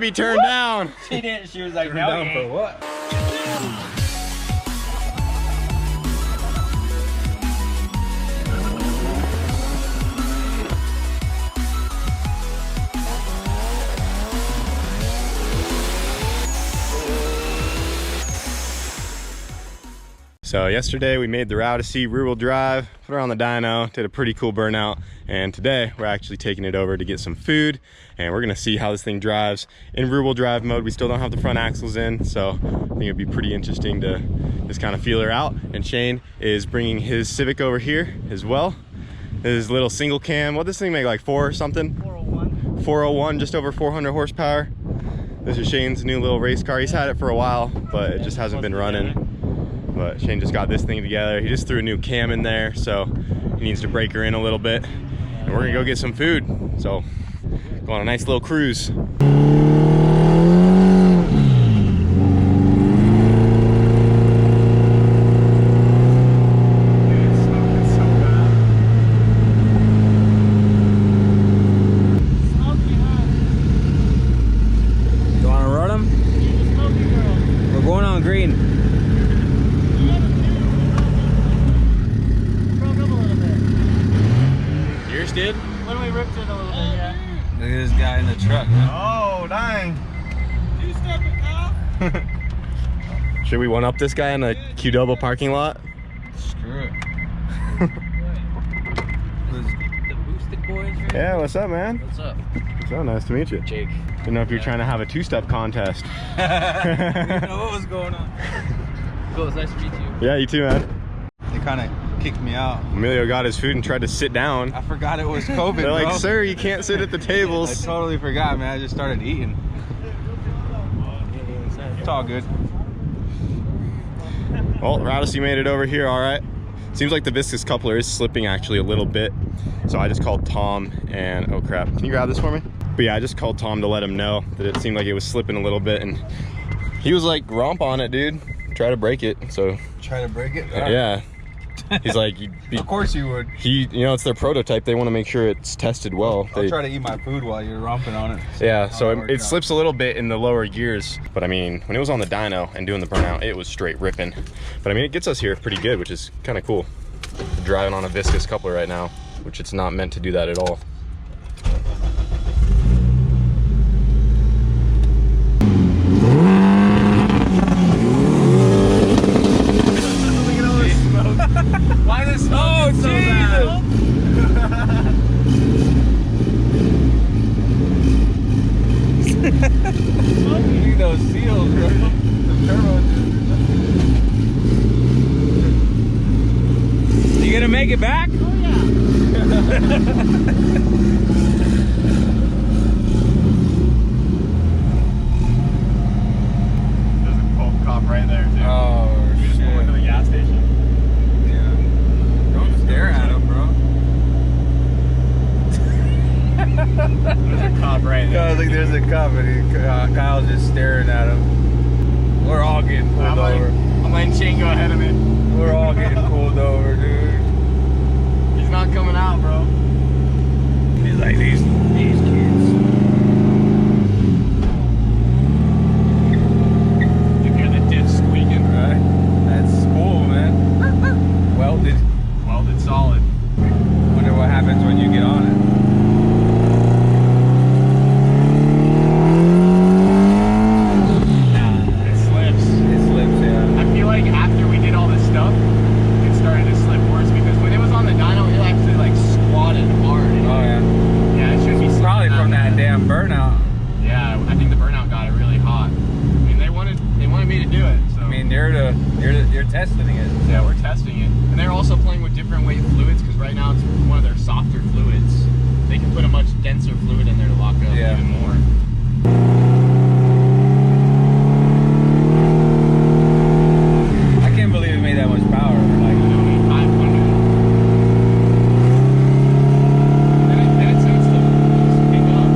be turned down. She didn't. She was like, Turned no, down for what? So yesterday we made the Odyssey rear-wheel drive, put her on the dyno, did a pretty cool burnout, and today we're actually taking it over to get some food, and we're gonna see how this thing drives in rear-wheel drive mode. We still don't have the front axles in, so I think it'd be pretty interesting to just kind of feel her out. And Shane is bringing his Civic over here as well. His little single cam, what does this thing make, like 4 or something? 401. 401, just over 400 horsepower. This is Shane's new little race car. He's had it for a while, but it just hasn't been running. But Shane just got this thing together. He just threw a new cam in there, so he needs to break her in a little bit. And we're gonna go get some food. So go on a nice little cruise. You wanna run them? We're going on green. Did? When we ripped it a little bit, yeah. Look at this guy in the truck, man. Oh, dang. You step it out. Should we one-up this guy in a Q-double parking lot? Screw it. The boosted boys, right? Yeah, what's up, man? What's up? So nice to meet you. Jake. Didn't know if you're trying to have a two-step contest. We didn't know what was going on. Cool, it's nice to meet you. Yeah, you too, man. They kind of kicked me out. Emilio got his food and tried to sit down. I forgot it was COVID, They're like, bro. sir, you can't sit at the I tables. totally forgot, man. I just started eating. It's all good. Well, Odyssey made it over here, all right. Seems like the viscous coupler is slipping actually a little bit. So I just called Tom and, oh crap, can you grab this for me? But yeah, I just called Tom to let him know that it seemed like it was slipping a little bit, and he was like, romp on it, dude. Try to break it, so. Try to break it? Yeah. He's like, Of course you would. you know, it's their prototype. They want to make sure it's tested well. I'll try to eat my food while you're romping on it. Yeah, so it slips a little bit in the lower gears. But I mean, when it was on the dyno and doing the burnout, it was straight ripping. But I mean, it gets us here pretty good, which is kind of cool. Driving on a viscous coupler right now, which it's not meant to do that at all. Why the smoke so bad? Look at those seals, bro. The turbos. You gonna make it back? Oh yeah. There's a cop right there, too. Oh, We just pulled into the gas station. yeah. Don't stare at him, bro. There's a cop right there. I was like, there's a cop, and Kyle's just staring at him. We're all getting pulled over. I'm letting Shane go ahead of me. We're all getting pulled over, dude. He's not coming out, bro. He's like, these kids. You hear the diff squeaking? Right? That's cool, man. Welded. Welded solid. Wonder what happens when you get on it. It slips. It slips, yeah. I feel like after we did all this stuff, it started to slip worse because when it was on the dyno, it actually like squatted hard. Oh, yeah. Yeah, it should be Probably slipping from out. that damn burnout. Yeah, I think the burnout got it really hot. I mean, they wanted me to do it. So I mean, you're testing it. yeah, we're testing it, and they're also playing with different weight fluids because right now it's one of their softer fluids. They can put a much denser fluid in there to lock up even more. I can't believe it made that much power. Like, You don't need 500. Then it tends to pick up.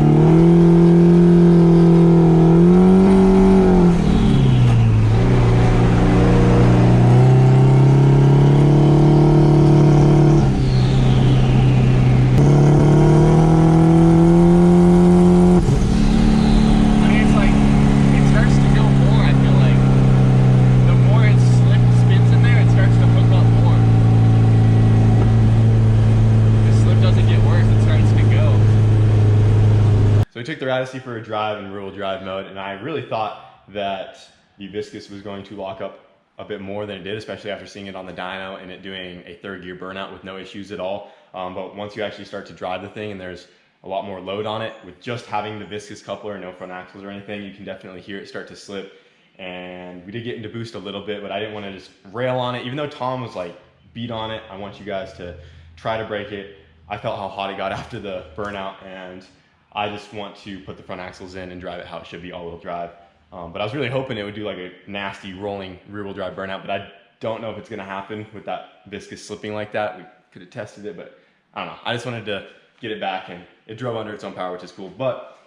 took the Odyssey for a drive in rear-wheel drive mode, and I really thought that the viscous was going to lock up a bit more than it did, especially after seeing it on the dyno and it doing a 3rd gear burnout with no issues at all. But once you actually start to drive the thing and there's a lot more load on it, with just having the viscous coupler and no front axles or anything, you can definitely hear it start to slip. And we did get into boost a little bit, but I didn't want to just rail on it. Even though Tom was like, beat on it, I want you guys to try to break it. I felt how hot it got after the burnout, and I just want to put the front axles in and drive it how it should be, all-wheel drive. But I was really hoping it would do like a nasty rolling rear-wheel drive burnout, but I don't know if it's gonna happen with that viscous slipping like that. We could have tested it, but I don't know. I just wanted to get it back, and it drove under its own power, which is cool. But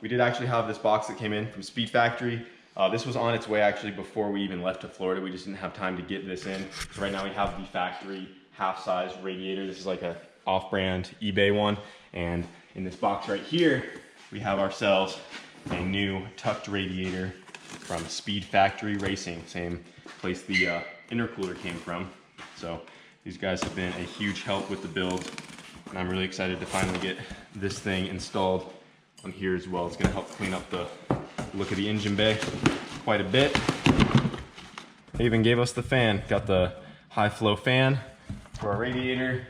we did actually have this box that came in from Speed Factory. This was on its way actually before we even left to Florida. We just didn't have time to get this in. So right now we have the factory half-size radiator. This is like a off-brand eBay one. And in this box right here, we have ourselves a new tucked radiator from Speed Factory Racing, same place the intercooler came from. So these guys have been a huge help with the build, and I'm really excited to finally get this thing installed on here as well. It's gonna help clean up the look of the engine bay quite a bit. They even gave us the fan. Got the high flow fan for our radiator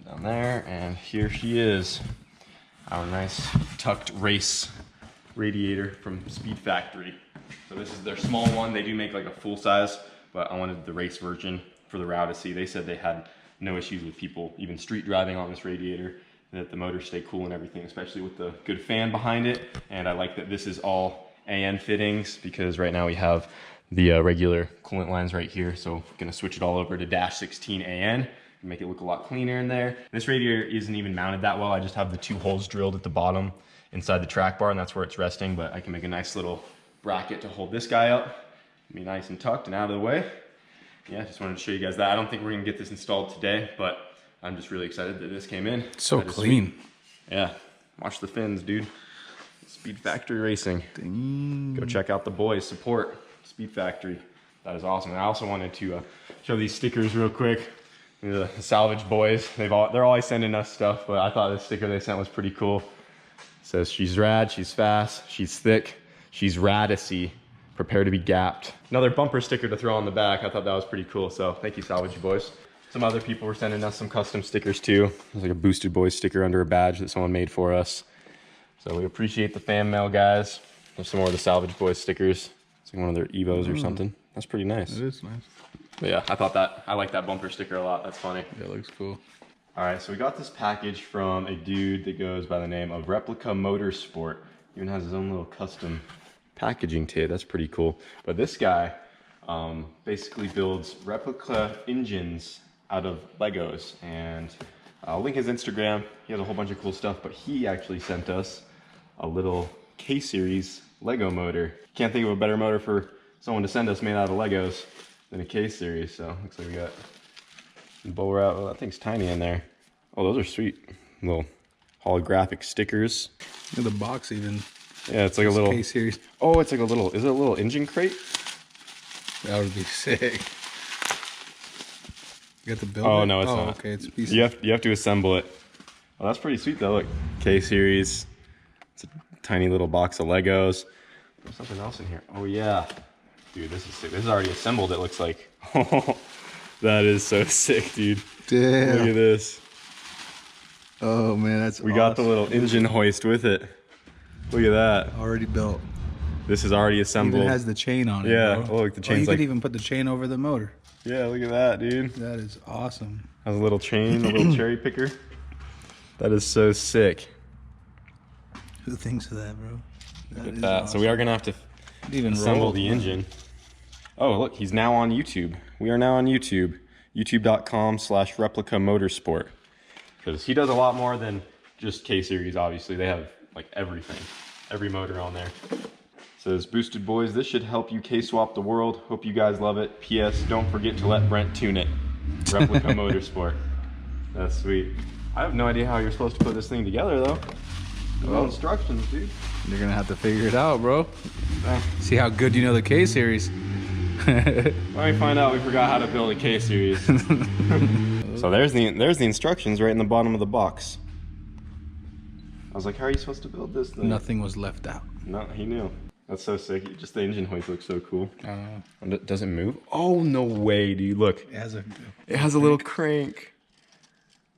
down there, and here she is, our nice tucked race radiator from Speed Factory. So this is their small one. They do make like a full size, but I wanted the race version for the Odyssey. They said they had no issues with people even street driving on this radiator, that the motors stay cool and everything, especially with the good fan behind it. And I like that this is all AN fittings, because right now we have the regular coolant lines right here. So I'm gonna switch it all over to dash 16 AN and make it look a lot cleaner in there. This radiator isn't even mounted that well. I just have the 2 holes drilled at the bottom inside the track bar, and that's where it's resting, but I can make a nice little bracket to hold this guy up. Be nice and tucked and out of the way. Yeah, just wanted to show you guys that. I don't think we're gonna get this installed today, but I'm just really excited that this came in. So clean. Yeah, watch the fins, dude. Speed Factory Racing. Dang. Go check out the boys, support Speed Factory. That is awesome. And I also wanted to show these stickers real quick. The Salvage boys, they're always sending us stuff, but I thought this sticker they sent was pretty cool. It says, she's rad, she's fast, she's thick, she's Odyssey, prepare to be gapped. Another bumper sticker to throw on the back. I thought that was pretty cool, so thank you, Salvage boys. Some other people were sending us some custom stickers too. There's like a Boosted Boys sticker under a badge that someone made for us. So we appreciate the fan mail, guys. There's some more of the Salvage Boys stickers. It's like one of their Evos or something. That's pretty nice. It is nice. But yeah, I like that bumper sticker a lot. That's funny. Yeah, it looks cool. All right, so we got this package from a dude that goes by the name of Replica Motorsport. Even has his own little custom packaging to it. That's pretty cool. But this guy basically builds replica engines out of Legos, and I'll link his Instagram. He has a whole bunch of cool stuff, but he actually sent us a little K-Series Lego motor. Can't think of a better motor for someone to send us made out of Legos than a K-Series. So looks like we got bull wrap. Oh, that thing's tiny in there. Oh, those are sweet. Little holographic stickers. Look at the box even. Yeah, it's like a little K-Series. Oh, it's like a little, is it a little engine crate? That would be sick. You got to build it? Oh, no, it's not. Okay, it's a piece. You have to assemble it. Oh, that's pretty sweet though. Look, K-Series. It's a tiny little box of Legos. There's something else in here. Oh yeah. Dude, this is sick. This is already assembled, it looks like. That is so sick, dude. Damn. Look at this. Oh man, that's We got the little engine hoist with it. Look at that. already built. This is already assembled. Even has the chain on it. Yeah, bro. oh, look, the You chain's could like, even put the chain over the motor. yeah, look at that, dude. That is awesome. Has a little chain, a little cherry picker. That is so sick. Who thinks of that, bro? Look at that. So we are gonna have to even assemble the engine. Oh, look, he's now on YouTube. We are now on YouTube. YouTube.com/Replica Motorsport. Because he does a lot more than just K-Series, obviously. They have like everything. Every motor on there. Says, Boosted Boys, this should help you K-swap the world. Hope you guys love it. P.S. Don't forget to let Brent tune it. Replica Motorsport. That's sweet. I have no idea how you're supposed to put this thing together, though. No instructions, dude. You're gonna have to figure it out, bro. Eh. See how good you know the K-Series. Let me find out we forgot how to build a K-Series. So there's the instructions right in the bottom of the box. was like, how are you supposed to build this thing? Nothing was left out. No, he knew. That's so sick. Just the engine hoist looks so cool. And it doesn't move. Oh, no way, dude. Look. It has a little crank.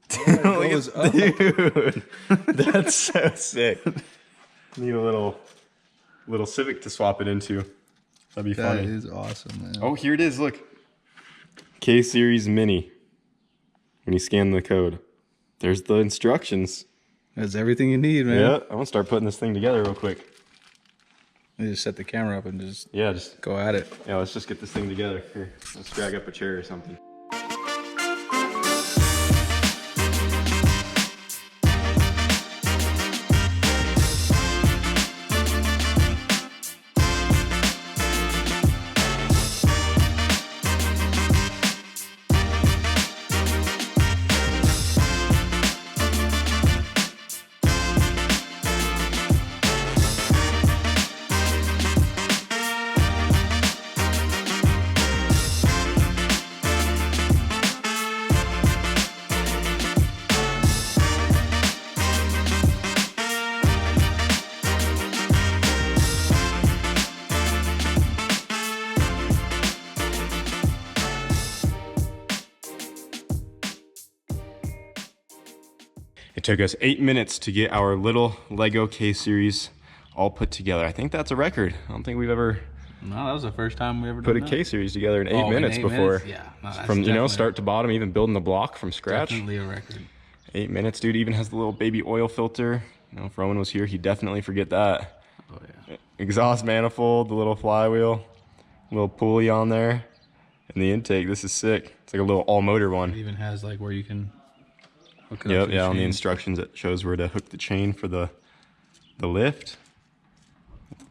Dude, that's so sick. Need a little Civic to swap it into. That'd be funny. That is awesome, man. Oh, here it is. Look. K-Series Mini. When you scan the code, there's the instructions. That's everything you need, man. Yeah, I'm gonna start putting this thing together real quick. You just set the camera up and just just go at it. Yeah, let's just get this thing together. Here, let's drag up a chair or something. It took us 8 minutes to get our little Lego K-Series all put together. I think that's a record. I don't think we've ever No, that was the first time we ever put a K-Series together in 8 minutes before. Yeah, no, that's from, you know, start to bottom, even building the block from scratch. Definitely a record. 8 minutes, dude. Even has the little baby oil filter. You know, if Rowan was here, he'd definitely forget that. Oh, yeah. Exhaust manifold, the little flywheel, little pulley on there, and the intake. This is sick. It's like a little all-motor one. It even has like where you can hook it up. Yep, to yeah, the on the chain. instructions it shows where to hook the chain for the lift.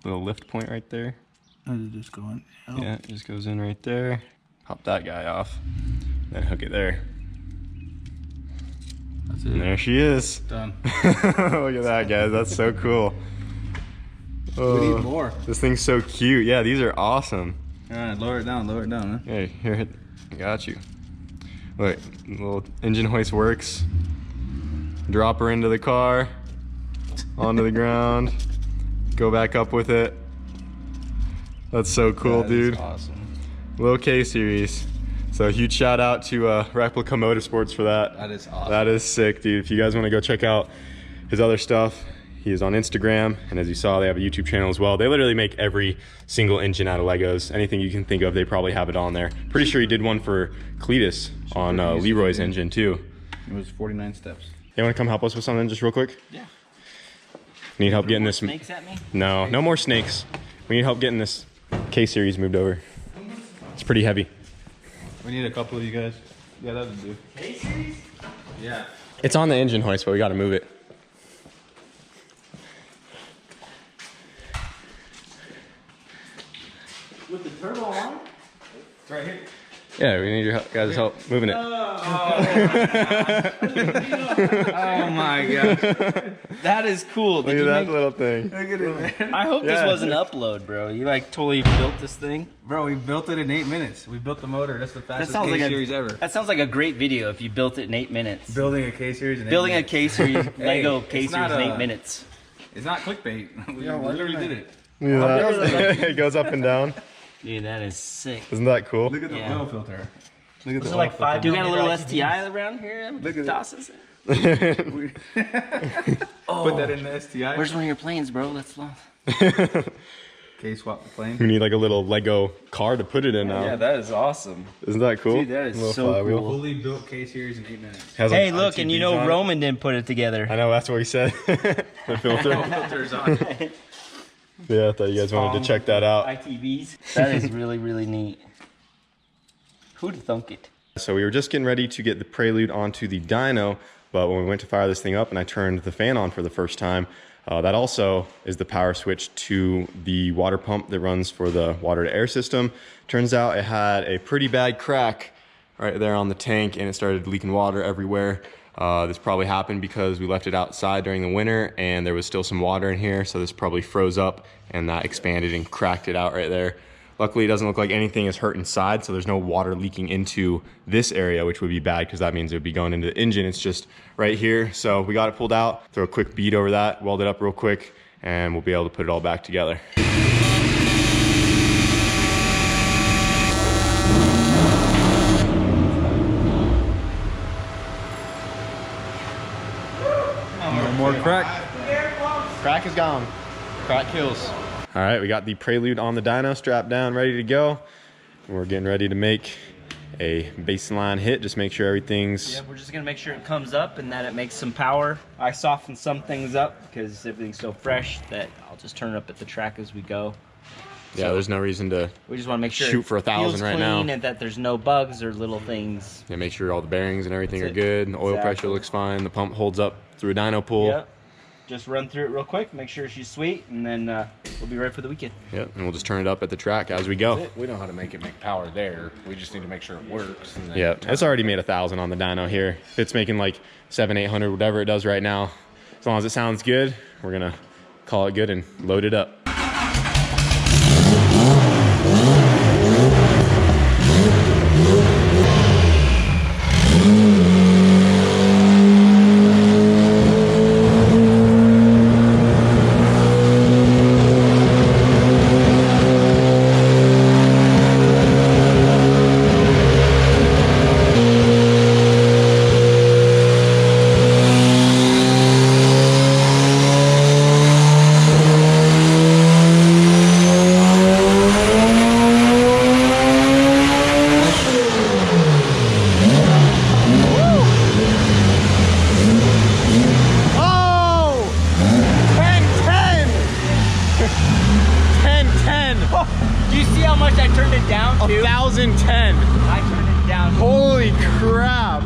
Little lift point right there. And it just go in. Oh. Yeah, it just goes in right there. Pop that guy off, then hook it there. That's it. And there she is. Done. Look at that, guys. That's so cool. We need more. This thing's so cute. Yeah, these are awesome. All right, lower it down, man. Hey, here, I got you. Look, little engine hoist works. Drop her into the car, onto the ground, go back up with it. That's so cool, That dude. is awesome. Little K-Series. So huge shout out to Replica Motorsports for that. That is awesome. That is sick, dude. If you guys want to go check out his other stuff, he is on Instagram, and as you saw, they have a YouTube channel as well. They literally make every single engine out of Legos. Anything you can think of, they probably have it on there. Pretty sure he did one for Cletus on Leroy's engine too. It was 49 steps. You want to come help us with something just real quick? Yeah. Need help getting this? Snakes at me? No, no more snakes. We need help getting this K-Series moved over. It's pretty heavy. We need a couple of you guys. Yeah, that would do. K-Series? Yeah. It's on the engine hoist, but we got to move it. With the turbo on? It's right here. Yeah, we need your guys' help moving it. Oh my gosh. That is cool. Look at that little thing. Look at it, man. I hope Yeah. this was an upload, bro. You like totally built this thing. Bro, we built it in 8 minutes. We built the motor. That's the fastest sounds like K-Series ever. That sounds like a great video if you built it in 8 minutes. Building a K-Series in 8 Building a minutes. K-Series, Lego it's K-Series not in a- 8 minutes. It's not clickbait. We literally did it. Look at that. It goes up and down. Dude, that is sick. Isn't that cool? Look at the Yeah. oil filter. Look at Is the it oil like 5? Do you got a little filter. STI around here? Look at it. Tosses? We- Oh, Put that in the STI. where's one of your planes, bro? Let's look. K-swap the plane. We need like a little Lego car to put it in now. Yeah, that is awesome. Isn't that cool? Dude, that is Little so flywheel. cool. Fully built K-Series in 8 minutes. Has, Hey, like, look, and you ITBs know on it. Roman didn't put it together. I know, that's what he said. The filter. Filters on. Yeah, I thought you guys wanted to check that out. ITVs. That is really, really neat. Who'd thunk it? So we were just getting ready to get the Prelude onto the dyno, but when we went to fire this thing up and I turned the fan on for the first time, that also is the power switch to the water pump that runs for the water to air system. Turns out it had a pretty bad crack right there on the tank and it started leaking water everywhere. This probably happened because we left it outside during the winter and there was still some water in here, so this probably froze up and that expanded and cracked it out right there. Luckily, it doesn't look like anything is hurt inside, so there's no water leaking into this area, which would be bad because that means it would be going into the engine. It's just right here. So we got it pulled out, throw a quick bead over that, weld it up real quick, and we'll be able to put it all back together. No more crack. Crack is gone. Crack kills. All right, we got the Prelude on the dyno strapped down, ready to go. We're getting ready to make a baseline hit. Just make sure everything's... Yeah, we're just gonna make sure it comes up and that it makes some power. I soften some things up because everything's so fresh that I'll just turn it up at the track as we go. Yeah, there's no reason to we just want to make sure shoot for 1,000 right now. And that there's no bugs or little things. Yeah, make sure all the bearings and everything are good. The oil pressure looks fine. The pump holds up through a dyno pool. Yep. Just run through it real quick, make sure she's sweet, and then we'll be ready for the weekend. Yep, and we'll just turn it up at the track as we go. We know how to make it make power there. We just need to make sure it works. And then Yeah, it's already made 1,000 on the dyno here. If it's making like 700, 800, whatever it does right now, as long as it sounds good, we're gonna call it good and load it up. Do you see how much I turned it down to? 1,010. I turned it down. Holy crap.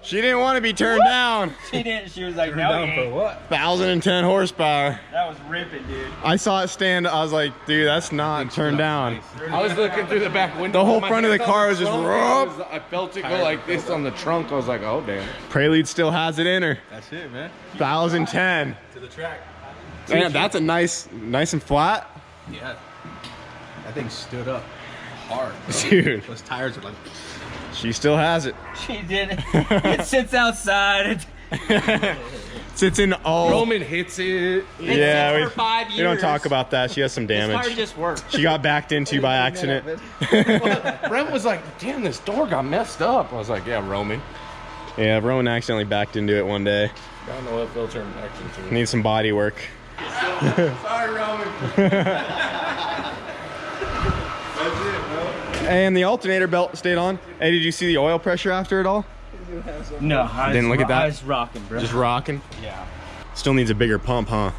She didn't want to be turned down. She didn't. She was like, Turned no. down for what? 1,010 horsepower. That was ripping, dude. I saw it stand. I was like, dude, that's not turned down. I was looking through the back window. The whole My front of the hands car on was just trunk, rough. I felt it go like this on the trunk. I was like, oh, damn. Prelude still has it in her. That's it, man. 1,010. To the track. Man, that's a nice and flat. Yeah. That thing stood up hard, bro. Dude. Those tires are like... She still has it. She did. It sits outside. Sits in all. Roman hits it. Yeah, sits for 5 years. we don't talk about that. She has some This car damage. just worked. She got backed into by accident. Brent was like, damn, this door got messed up. I was like, yeah, Roman. Yeah, Rowan accidentally backed into it one day. Got an oil filter and action to Needs some body work. Sorry, Roman. And the alternator belt stayed on. Hey, did you see the oil pressure after it all? No, I Didn't look at that? I was rocking, bro. Just rocking. Yeah. Still needs a bigger pump, huh?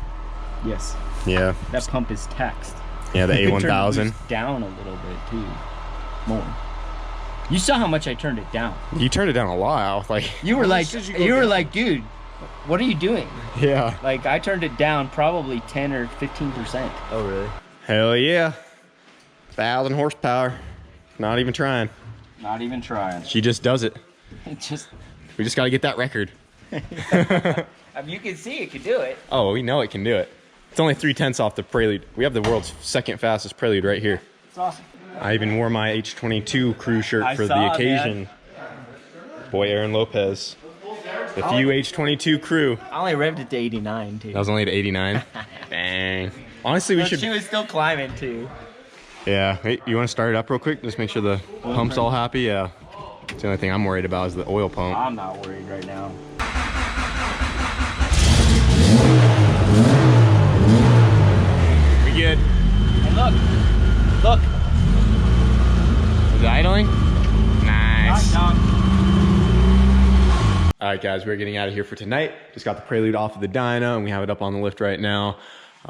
Yes. Yeah. That pump is taxed. Yeah, the You could turn the A1000. boost down a little bit too. More. You saw how much I turned it down. You turned it down a lot. Like, You were like, did you go you were down? like, dude, what are you doing? yeah. Like, I turned it down probably 10 or 15%. Oh, really? Hell yeah. 1,000 horsepower. Not even trying. Not even trying. She just does it. It just, We just got to get that record. I mean, you can see it could do it. Oh, we know it can do it. It's only 3/10 off the Prelude. We have the world's second fastest Prelude right here. It's awesome. I even wore my H22 crew shirt I for saw the it, occasion. Boy, Aaron Lopez. The few H22 crew. I only revved it to 89 too. That was only at 89. Dang. Honestly, we But should. she was still climbing too. Yeah. Hey, you want to start it up real quick? Just make sure the pump's all happy. Yeah. It's the only thing I'm worried about is the oil pump. I'm not worried right now. We good? And look. Is it idling? Nice. Dog. All right, guys, we're getting out of here for tonight. Just got the Prelude off of the dyno, and we have it up on the lift right now.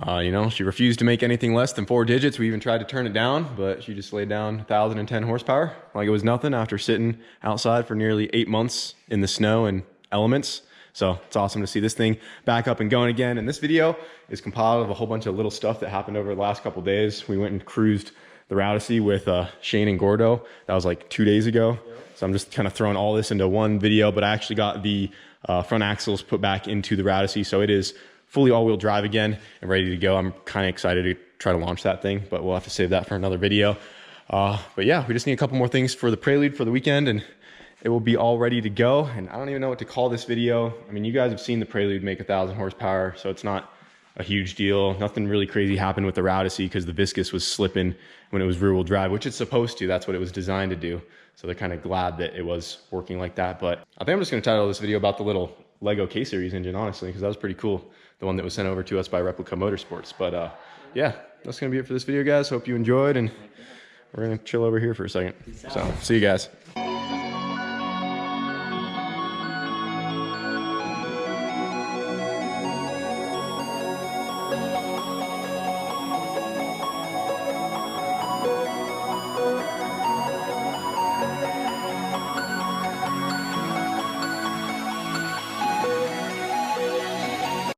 You know, she refused to make anything less than 4 digits. We even tried to turn it down, but she just laid down 1,010 horsepower like it was nothing after sitting outside for nearly 8 months in the snow and elements. So it's awesome to see this thing back up and going again. And this video is compiled of a whole bunch of little stuff that happened over the last couple of days. We went and cruised the Odyssey with Shane and Gordo. That was like 2 days ago. So I'm just kind of throwing all this into one video, but I actually got the front axles put back into the Odyssey. So it is fully all-wheel drive again and ready to go. I'm kind of excited to try to launch that thing, but we'll have to save that for another video. But yeah, we just need a couple more things for the Prelude for the weekend, and it will be all ready to go. And I don't even know what to call this video. I mean, you guys have seen the Prelude make 1,000 horsepower, so it's not a huge deal. Nothing really crazy happened with the Odyssey because the viscous was slipping when it was rear-wheel drive, which it's supposed to. That's what it was designed to do. So they're kind of glad that it was working like that. But I think I'm just going to title this video about the little Lego K-Series engine, honestly, because that was pretty cool. The one that was sent over to us by Replica Motorsports. But yeah, that's going to be it for this video, guys. Hope you enjoyed, and we're going to chill over here for a second. So see you guys.